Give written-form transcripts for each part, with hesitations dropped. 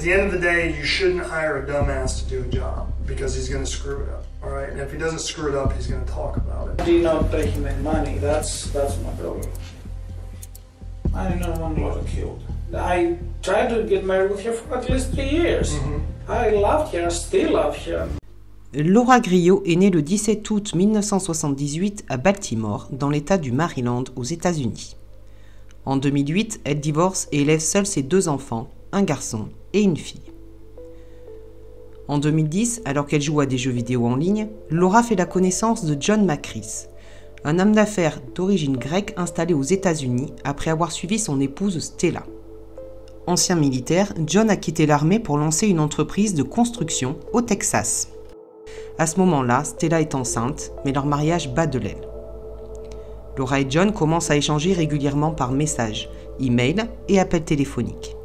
the end of the day, you shouldn't hire a dumbass to do a job because he's going to screw it up. All right, and if he doesn't screw it up, he's going to talk about it. I did not pay him any money. That's my problem. I did not want Laura killed. I tried to get married with her for at least 3 years. I loved her, still love her. Laura Griot est née le 17 août 1978 à Baltimore, dans l'État du Maryland, aux États-Unis. En 2008, elle divorce et élève seule ses 2 enfants, un garçon et une fille. En 2010, alors qu'elle joue à des jeux vidéo en ligne, Laura fait la connaissance de John McCreese, un homme d'affaires d'origine grecque installé aux États-Unis après avoir suivi son épouse Stella. Ancien militaire, John a quitté l'armée pour lancer une entreprise de construction au Texas. À ce moment-là, Stella est enceinte, mais leur mariage bat de l'aile. Laura et John commencent à échanger régulièrement par messages, email et appels téléphoniques.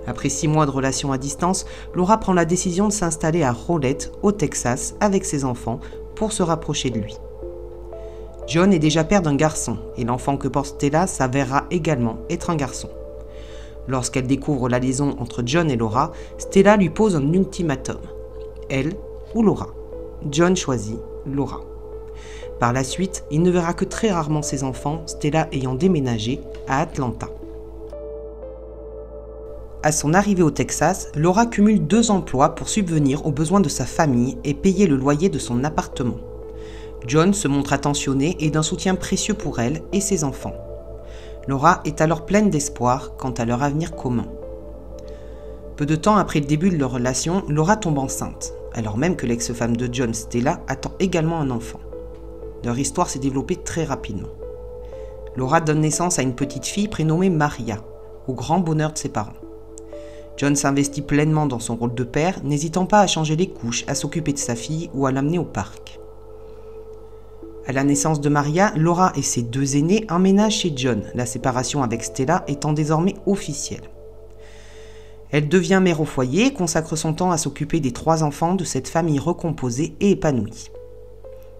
Après 6 mois de relation à distance, Laura prend la décision de s'installer à Rowlett, au Texas, avec ses enfants, pour se rapprocher de lui. John est déjà père d'un garçon, et l'enfant que porte Stella s'avérera également être un garçon. Lorsqu'elle découvre la liaison entre John et Laura, Stella lui pose un ultimatum. Elle ou Laura. John choisit Laura. Par la suite, il ne verra que très rarement ses enfants, Stella ayant déménagé à Atlanta. À son arrivée au Texas, Laura cumule 2 emplois pour subvenir aux besoins de sa famille et payer le loyer de son appartement. John se montre attentionné et d'un soutien précieux pour elle et ses enfants. Laura est alors pleine d'espoir quant à leur avenir commun. Peu de temps après le début de leur relation, Laura tombe enceinte, alors même que l'ex-femme de John, Stella, attend également un enfant. Leur histoire s'est développée très rapidement. Laura donne naissance à une petite fille prénommée Maria, au grand bonheur de ses parents. John s'investit pleinement dans son rôle de père, n'hésitant pas à changer les couches, à s'occuper de sa fille ou à l'amener au parc. À la naissance de Maria, Laura et ses 2 aînés emménagent chez John, la séparation avec Stella étant désormais officielle. Elle devient mère au foyer et consacre son temps à s'occuper des 3 enfants de cette famille recomposée et épanouie.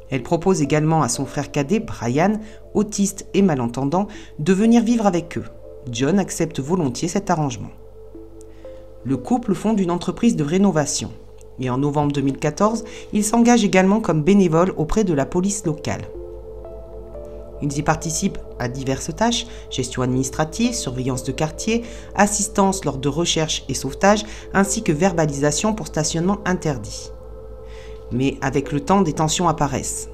Elle propose également à son frère cadet, Brian, autiste et malentendant, de venir vivre avec eux. John accepte volontiers cet arrangement. Le couple fonde une entreprise de rénovation et en novembre 2014, il s'engage également comme bénévole auprès de la police locale. Ils y participent à diverses tâches, gestion administrative, surveillance de quartier, assistance lors de recherche et sauvetage, ainsi que verbalisation pour stationnement interdit. Mais avec le temps, des tensions apparaissent.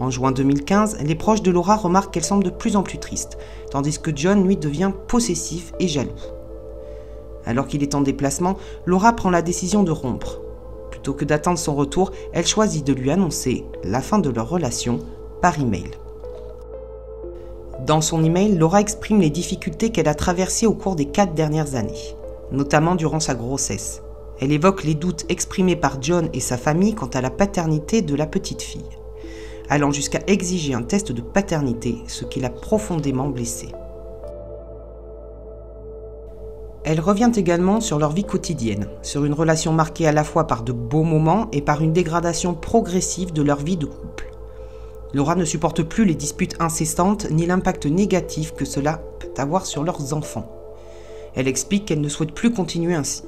En juin 2015, les proches de Laura remarquent qu'elle semble de plus en plus triste, tandis que John, lui, devient possessif et jaloux. Alors qu'il est en déplacement, Laura prend la décision de rompre. Plutôt que d'attendre son retour, elle choisit de lui annoncer la fin de leur relation par email. Dans son email, Laura exprime les difficultés qu'elle a traversées au cours des 4 dernières années, notamment durant sa grossesse. Elle évoque les doutes exprimés par John et sa famille quant à la paternité de la petite fille, allant jusqu'à exiger un test de paternité, ce qui l'a profondément blessée. Elle revient également sur leur vie quotidienne, sur une relation marquée à la fois par de beaux moments et par une dégradation progressive de leur vie de couple. Laura ne supporte plus les disputes incessantes ni l'impact négatif que cela peut avoir sur leurs enfants. Elle explique qu'elle ne souhaite plus continuer ainsi.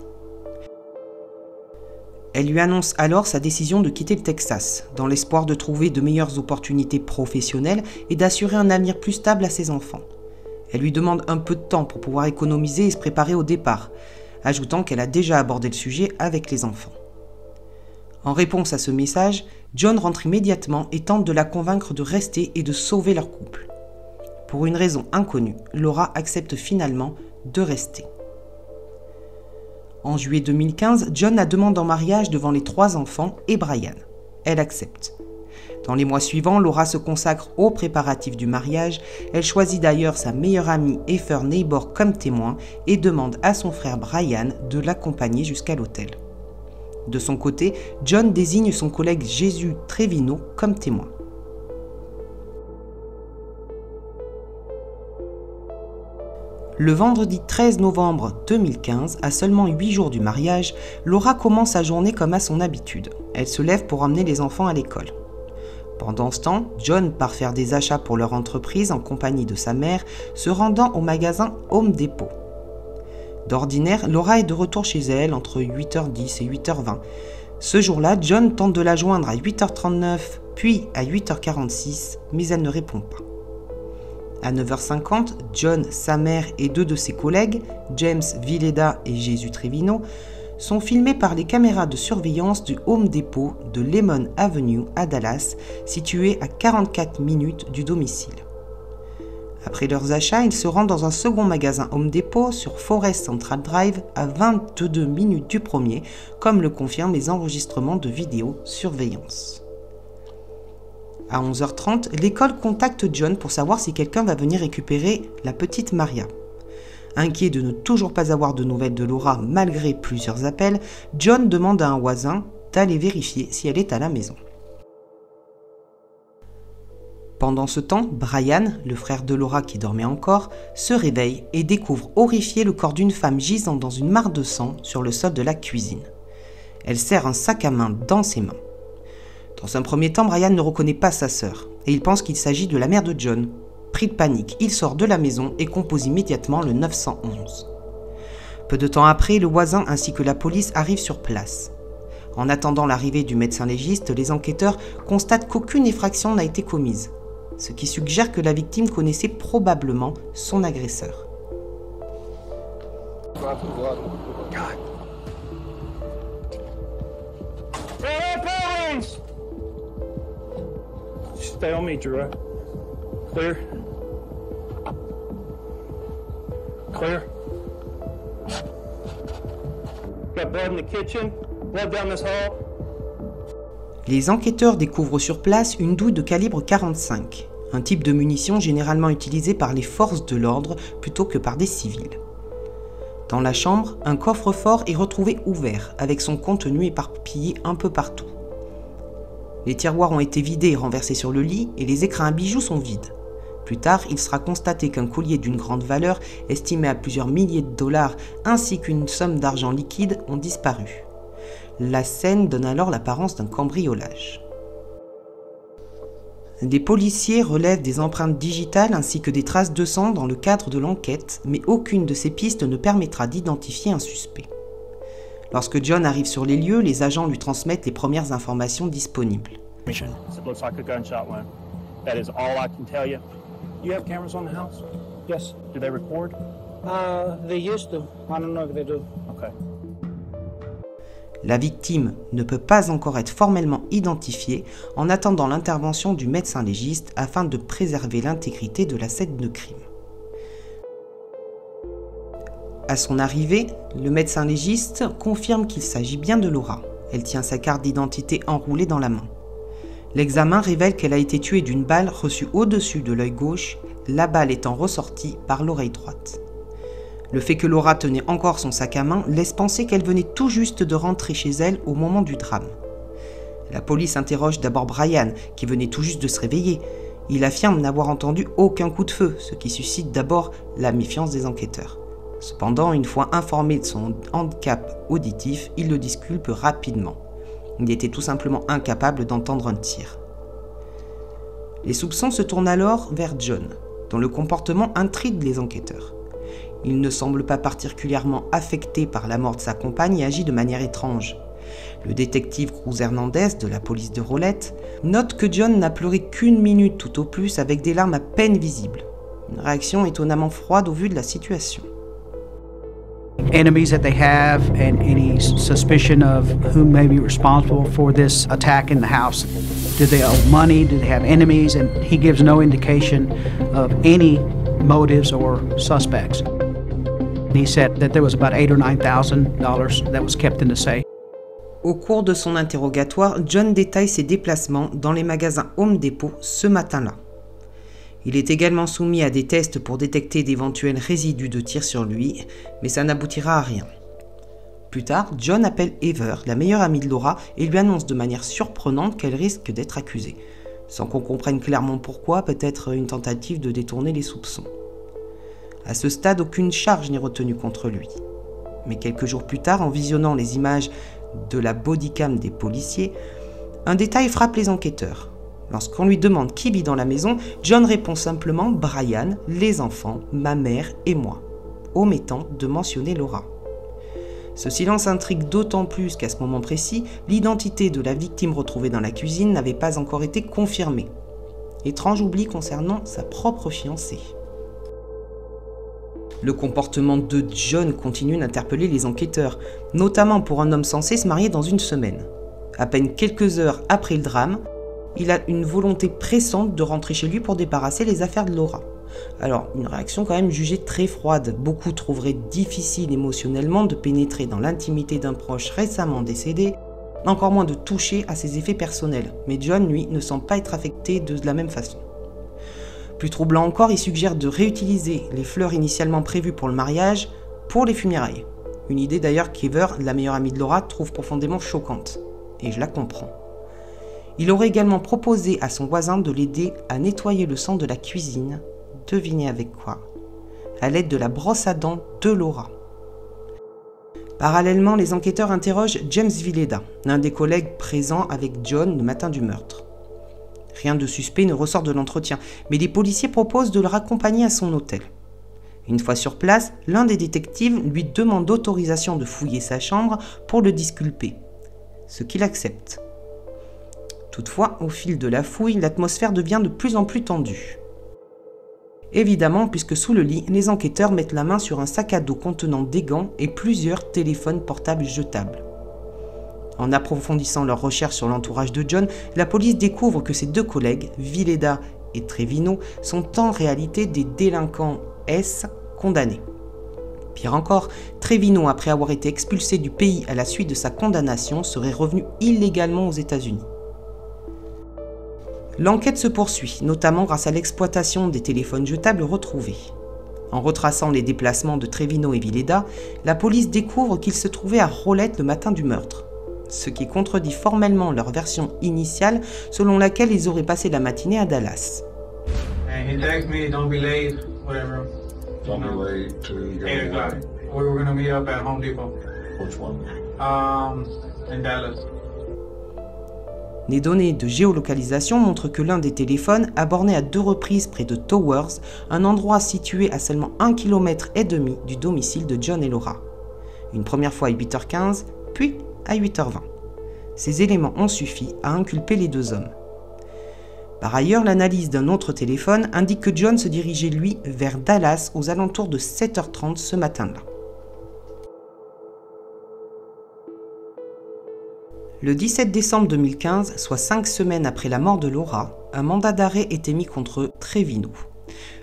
Elle lui annonce alors sa décision de quitter le Texas, dans l'espoir de trouver de meilleures opportunités professionnelles et d'assurer un avenir plus stable à ses enfants. Elle lui demande un peu de temps pour pouvoir économiser et se préparer au départ, ajoutant qu'elle a déjà abordé le sujet avec les enfants. En réponse à ce message, John rentre immédiatement et tente de la convaincre de rester et de sauver leur couple. Pour une raison inconnue, Laura accepte finalement de rester. En juillet 2015, John la demande en mariage devant les 3 enfants et Brian. Elle accepte. Dans les mois suivants, Laura se consacre aux préparatifs du mariage. Elle choisit d'ailleurs sa meilleure amie Heather Neighbor comme témoin et demande à son frère Brian de l'accompagner jusqu'à l'hôtel. De son côté, John désigne son collègue Jesus Trevino comme témoin. Le vendredi 13 novembre 2015, à seulement 8 jours du mariage, Laura commence sa journée comme à son habitude. Elle se lève pour emmener les enfants à l'école. Pendant ce temps, John part faire des achats pour leur entreprise en compagnie de sa mère, se rendant au magasin Home Depot. D'ordinaire, Laura est de retour chez elle entre 8h10 et 8h20. Ce jour-là, John tente de la joindre à 8h39, puis à 8h46, mais elle ne répond pas. À 9h50, John, sa mère et 2 de ses collègues, James Villeda et Jesus Trevino, sont filmés par les caméras de surveillance du Home Depot de Lemon Avenue à Dallas, situé à 44 minutes du domicile. Après leurs achats, ils se rendent dans un second magasin Home Depot sur Forest Central Drive à 22 minutes du premier, comme le confirment les enregistrements de vidéosurveillance. À 11h30, l'école contacte John pour savoir si quelqu'un va venir récupérer la petite Maria. Inquiet de ne toujours pas avoir de nouvelles de Laura malgré plusieurs appels, John demande à un voisin d'aller vérifier si elle est à la maison. Pendant ce temps, Brian, le frère de Laura qui dormait encore, se réveille et découvre horrifié le corps d'une femme gisant dans une mare de sang sur le sol de la cuisine. Elle serre un sac à main dans ses mains. Dans un premier temps, Brian ne reconnaît pas sa sœur et il pense qu'il s'agit de la mère de John. Pris de panique, il sort de la maison et compose immédiatement le 911. Peu de temps après, le voisin ainsi que la police arrivent sur place. En attendant l'arrivée du médecin légiste, les enquêteurs constatent qu'aucune effraction n'a été commise, ce qui suggère que la victime connaissait probablement son agresseur. Stay on me, Drew. Clear. Clear. Got blood in the kitchen. Blood down this hall. Les enquêteurs découvrent sur place une douille de calibre 45, un type de munition généralement utilisé par les forces de l'ordre plutôt que par des civils. Dans la chambre, un coffre-fort est retrouvé ouvert, avec son contenu éparpillé un peu partout. Les tiroirs ont été vidés et renversés sur le lit et les écrins à bijoux sont vides. Plus tard, il sera constaté qu'un collier d'une grande valeur, estimé à plusieurs milliers de dollars, ainsi qu'une somme d'argent liquide ont disparu. La scène donne alors l'apparence d'un cambriolage. Des policiers relèvent des empreintes digitales ainsi que des traces de sang dans le cadre de l'enquête, mais aucune de ces pistes ne permettra d'identifier un suspect. Lorsque John arrive sur les lieux, les agents lui transmettent les premières informations disponibles. It looks like a gunshot wound. That is all I can tell you. You have cameras on the house? Yes. Do they record? They used to. I don't know if they do. Okay. La victime ne peut pas encore être formellement identifiée en attendant l'intervention du médecin légiste afin de préserver l'intégrité de la scène de crime. À son arrivée, le médecin légiste confirme qu'il s'agit bien de Laura. Elle tient sa carte d'identité enroulée dans la main. L'examen révèle qu'elle a été tuée d'une balle reçue au-dessus de l'œil gauche, la balle étant ressortie par l'oreille droite. Le fait que Laura tenait encore son sac à main laisse penser qu'elle venait tout juste de rentrer chez elle au moment du drame. La police interroge d'abord Brian, qui venait tout juste de se réveiller. Il affirme n'avoir entendu aucun coup de feu, ce qui suscite d'abord la méfiance des enquêteurs. Cependant, une fois informé de son handicap auditif, il le disculpe rapidement. Il était tout simplement incapable d'entendre un tir. Les soupçons se tournent alors vers John, dont le comportement intrigue les enquêteurs. Il ne semble pas particulièrement affecté par la mort de sa compagne et agit de manière étrange. Le détective Cruz Hernandez de la police de Rolette note que John n'a pleuré qu'une minute tout au plus avec des larmes à peine visibles. Une réaction étonnamment froide au vu de la situation. Enemies that they have and any suspicion of who may be responsible for this attack in the house. Do they owe money? Do they have enemies? And he gives no indication of any motives or suspects. He said that there was about $8,000 or $9,000 that was kept in the safe. Au cours de son interrogatoire, John détaille ses déplacements dans les magasins Home Depot ce matin-là. Il est également soumis à des tests pour détecter d'éventuels résidus de tir sur lui, mais ça n'aboutira à rien. Plus tard, John appelle Heather, la meilleure amie de Laura, et lui annonce de manière surprenante qu'elle risque d'être accusée. Sans qu'on comprenne clairement pourquoi, peut-être une tentative de détourner les soupçons. À ce stade, aucune charge n'est retenue contre lui. Mais quelques jours plus tard, en visionnant les images de la bodycam des policiers, un détail frappe les enquêteurs. Lorsqu'on lui demande qui vit dans la maison, John répond simplement « Brian, les enfants, ma mère et moi ». omettant de mentionner Laura. Ce silence intrigue d'autant plus qu'à ce moment précis, l'identité de la victime retrouvée dans la cuisine n'avait pas encore été confirmée. Étrange oubli concernant sa propre fiancée. Le comportement de John continue d'interpeller les enquêteurs, notamment pour un homme censé se marier dans une semaine. À peine quelques heures après le drame, il a une volonté pressante de rentrer chez lui pour débarrasser les affaires de Laura. Alors, une réaction quand même jugée très froide. Beaucoup trouveraient difficile émotionnellement de pénétrer dans l'intimité d'un proche récemment décédé, encore moins de toucher à ses effets personnels. Mais John, lui, ne semble pas être affecté de la même façon. Plus troublant encore, il suggère de réutiliser les fleurs initialement prévues pour le mariage pour les funérailles. Une idée d'ailleurs qu'Ever, la meilleure amie de Laura, trouve profondément choquante. Et je la comprends. Il aurait également proposé à son voisin de l'aider à nettoyer le sang de la cuisine. Devinez avec quoi? À l'aide de la brosse à dents de Laura. Parallèlement, les enquêteurs interrogent James Villeda, l'un des collègues présents avec John le matin du meurtre. Rien de suspect ne ressort de l'entretien, mais les policiers proposent de le raccompagner à son hôtel. Une fois sur place, l'un des détectives lui demande autorisation de fouiller sa chambre pour le disculper, ce qu'il accepte. Toutefois, au fil de la fouille, l'atmosphère devient de plus en plus tendue. Évidemment, puisque sous le lit, les enquêteurs mettent la main sur un sac à dos contenant des gants et plusieurs téléphones portables jetables. En approfondissant leurs recherches sur l'entourage de John, la police découvre que ses deux collègues, Villeda et Trevino, sont en réalité des délinquants S condamnés. Pire encore, Trevino, après avoir été expulsé du pays à la suite de sa condamnation, serait revenu illégalement aux États-Unis. L'enquête se poursuit, notamment grâce à l'exploitation des téléphones jetables retrouvés. En retraçant les déplacements de Trevino et Villeda, la police découvre qu'ils se trouvaient à Rolette le matin du meurtre, ce qui contredit formellement leur version initiale selon laquelle ils auraient passé la matinée à Dallas. And he texted me, don't be late, whatever. Don't be late to 8 o'clock. We were gonna meet up at Home Depot. Which one? In Dallas. Les données de géolocalisation montrent que l'un des téléphones a borné à 2 reprises près de Towers, un endroit situé à seulement 1,5 km du domicile de John et Laura. Une première fois à 8h15, puis à 8h20. Ces éléments ont suffi à inculper les deux hommes. Par ailleurs, l'analyse d'un autre téléphone indique que John se dirigeait, lui, vers Dallas aux alentours de 7h30 ce matin-là. Le 17 décembre 2015, soit 5 semaines après la mort de Laura, un mandat d'arrêt était mis contre Trevino.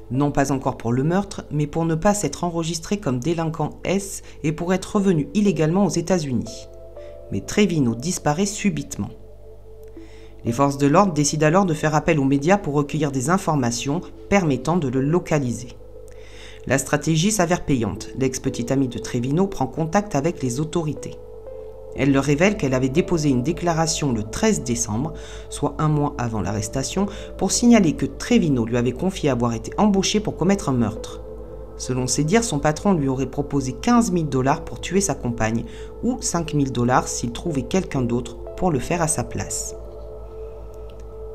Non pas encore pour le meurtre, mais pour ne pas s'être enregistré comme délinquant S et pour être revenu illégalement aux États-Unis. Mais Trevino disparaît subitement. Les forces de l'ordre décident alors de faire appel aux médias pour recueillir des informations permettant de le localiser. La stratégie s'avère payante. L'ex-petite amie de Trevino prend contact avec les autorités. Elle leur révèle qu'elle avait déposé une déclaration le 13 décembre, soit un mois avant l'arrestation, pour signaler que Trevino lui avait confié avoir été embauché pour commettre un meurtre. Selon ses dires, son patron lui aurait proposé 15 000 $ pour tuer sa compagne, ou 5 000 $ s'il trouvait quelqu'un d'autre pour le faire à sa place.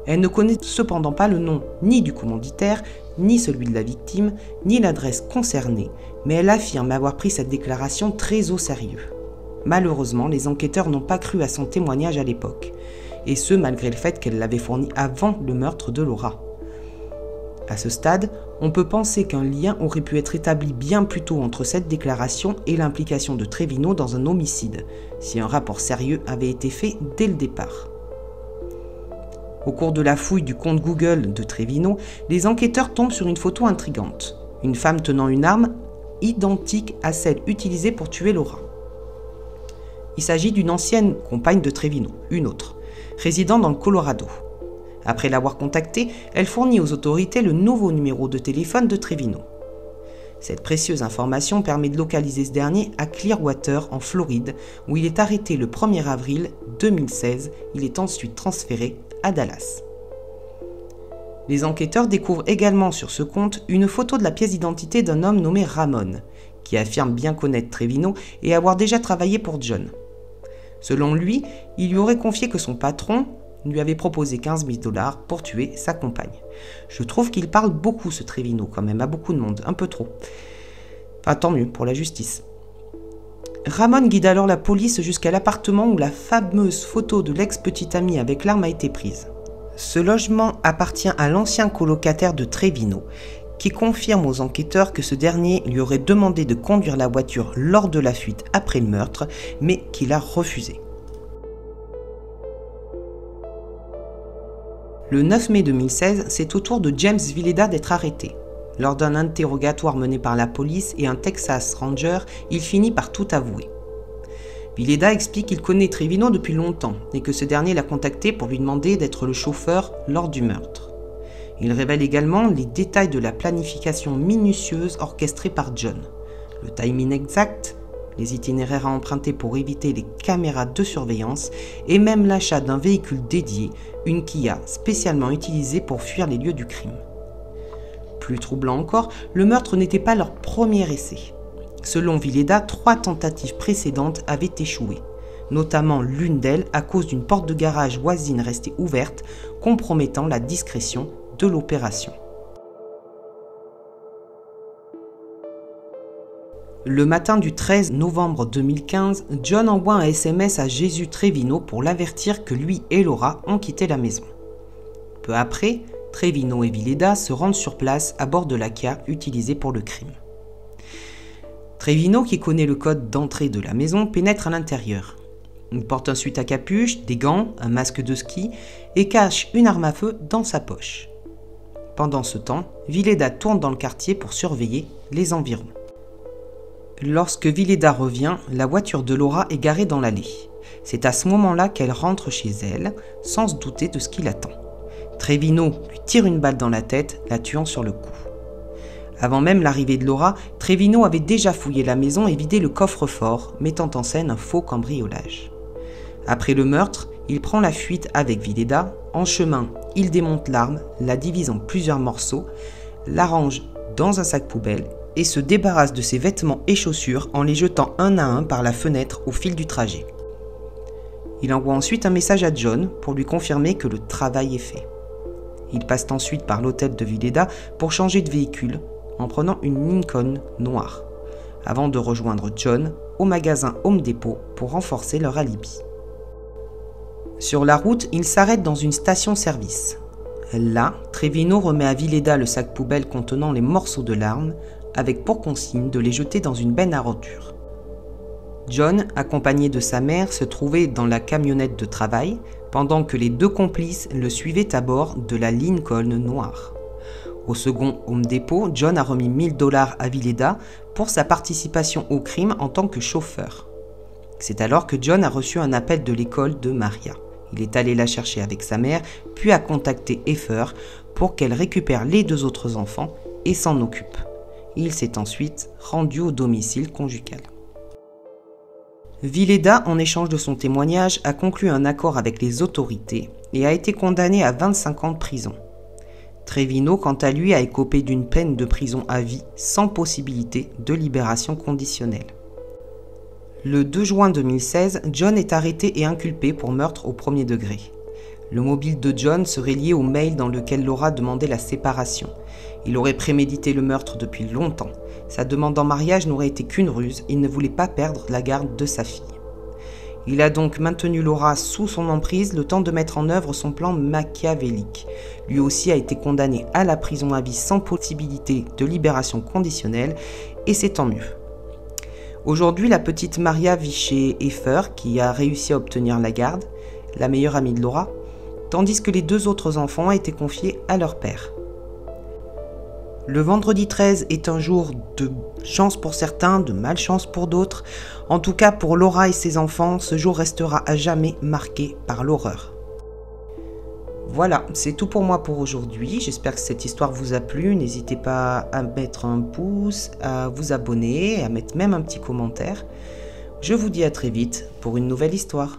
Elle ne connaît cependant pas le nom ni du commanditaire, ni celui de la victime, ni l'adresse concernée, mais elle affirme avoir pris cette déclaration très au sérieux. Malheureusement, les enquêteurs n'ont pas cru à son témoignage à l'époque, et ce malgré le fait qu'elle l'avait fourni avant le meurtre de Laura. À ce stade, on peut penser qu'un lien aurait pu être établi bien plus tôt entre cette déclaration et l'implication de Trevino dans un homicide, si un rapport sérieux avait été fait dès le départ. Au cours de la fouille du compte Google de Trevino, les enquêteurs tombent sur une photo intrigante. Une femme tenant une arme identique à celle utilisée pour tuer Laura. Il s'agit d'une ancienne compagne de Trevino, une autre, résidant dans le Colorado. Après l'avoir contactée, elle fournit aux autorités le nouveau numéro de téléphone de Trevino. Cette précieuse information permet de localiser ce dernier à Clearwater, en Floride, où il est arrêté le 1er avril 2016. Il est ensuite transféré à Dallas. Les enquêteurs découvrent également sur ce compte une photo de la pièce d'identité d'un homme nommé Ramon, qui affirme bien connaître Trevino et avoir déjà travaillé pour John. Selon lui, il lui aurait confié que son patron lui avait proposé 15 000 $ pour tuer sa compagne. Je trouve qu'il parle beaucoup ce Trevino quand même, à beaucoup de monde, un peu trop. Enfin, tant mieux pour la justice. Ramon guide alors la police jusqu'à l'appartement où la fameuse photo de l'ex-petite amie avec l'arme a été prise. Ce logement appartient à l'ancien colocataire de Trevino, qui confirme aux enquêteurs que ce dernier lui aurait demandé de conduire la voiture lors de la fuite après le meurtre, mais qu'il a refusé. Le 9 mai 2016, c'est au tour de James Villeda d'être arrêté. Lors d'un interrogatoire mené par la police et un Texas Ranger, il finit par tout avouer. Villeda explique qu'il connaît Trevino depuis longtemps et que ce dernier l'a contacté pour lui demander d'être le chauffeur lors du meurtre. Il révèle également les détails de la planification minutieuse orchestrée par John. Le timing exact, les itinéraires à emprunter pour éviter les caméras de surveillance et même l'achat d'un véhicule dédié, une Kia spécialement utilisée pour fuir les lieux du crime. Plus troublant encore, le meurtre n'était pas leur premier essai. Selon Villeda, 3 tentatives précédentes avaient échoué, notamment l'une d'elles à cause d'une porte de garage voisine restée ouverte, compromettant la discrétion de l'opération. Le matin du 13 novembre 2015, John envoie un SMS à Jésus Trevino pour l'avertir que lui et Laura ont quitté la maison. Peu après, Trevino et Villeda se rendent sur place à bord de la Kia utilisée pour le crime. Trevino, qui connaît le code d'entrée de la maison, pénètre à l'intérieur. Il porte un sweat à capuche, des gants, un masque de ski et cache une arme à feu dans sa poche. Pendant ce temps, Villeda tourne dans le quartier pour surveiller les environs. Lorsque Villeda revient, la voiture de Laura est garée dans l'allée. C'est à ce moment-là qu'elle rentre chez elle, sans se douter de ce qui l'attend. Trevino lui tire une balle dans la tête, la tuant sur le coup. Avant même l'arrivée de Laura, Trevino avait déjà fouillé la maison et vidé le coffre-fort, mettant en scène un faux cambriolage. Après le meurtre, il prend la fuite avec Villeda. En chemin, il démonte l'arme, la divise en plusieurs morceaux, l'arrange dans un sac poubelle et se débarrasse de ses vêtements et chaussures en les jetant un à un par la fenêtre au fil du trajet. Il envoie ensuite un message à John pour lui confirmer que le travail est fait. Il passe ensuite par l'hôtel de Villeda pour changer de véhicule en prenant une Lincoln noire, avant de rejoindre John au magasin Home Depot pour renforcer leur alibi. Sur la route, il s'arrête dans une station-service. Là, Trevino remet à Villeda le sac poubelle contenant les morceaux de l'arme, avec pour consigne de les jeter dans une benne à ordures. John, accompagné de sa mère, se trouvait dans la camionnette de travail, pendant que les 2 complices le suivaient à bord de la Lincoln noire. Au second Home Depot, John a remis $1000 à Villeda pour sa participation au crime en tant que chauffeur. C'est alors que John a reçu un appel de l'école de Maria. Il est allé la chercher avec sa mère, puis a contacté Heifer pour qu'elle récupère les 2 autres enfants et s'en occupe. Il s'est ensuite rendu au domicile conjugal. Villeda, en échange de son témoignage, a conclu un accord avec les autorités et a été condamné à 25 ans de prison. Trevino, quant à lui, a écopé d'une peine de prison à vie sans possibilité de libération conditionnelle. Le 2 juin 2016, John est arrêté et inculpé pour meurtre au premier degré. Le mobile de John serait lié au mail dans lequel Laura demandait la séparation. Il aurait prémédité le meurtre depuis longtemps. Sa demande en mariage n'aurait été qu'une ruse, il ne voulait pas perdre la garde de sa fille. Il a donc maintenu Laura sous son emprise le temps de mettre en œuvre son plan machiavélique. Lui aussi a été condamné à la prison à vie sans possibilité de libération conditionnelle, et c'est tant mieux. Aujourd'hui, la petite Maria vit chez Heifer, qui a réussi à obtenir la garde, la meilleure amie de Laura, tandis que les 2 autres enfants ont été confiés à leur père. Le vendredi 13 est un jour de chance pour certains, de malchance pour d'autres. En tout cas, pour Laura et ses enfants, ce jour restera à jamais marqué par l'horreur. Voilà, c'est tout pour moi pour aujourd'hui. J'espère que cette histoire vous a plu. N'hésitez pas à mettre un pouce, à vous abonner, à mettre même un petit commentaire. Je vous dis à très vite pour une nouvelle histoire.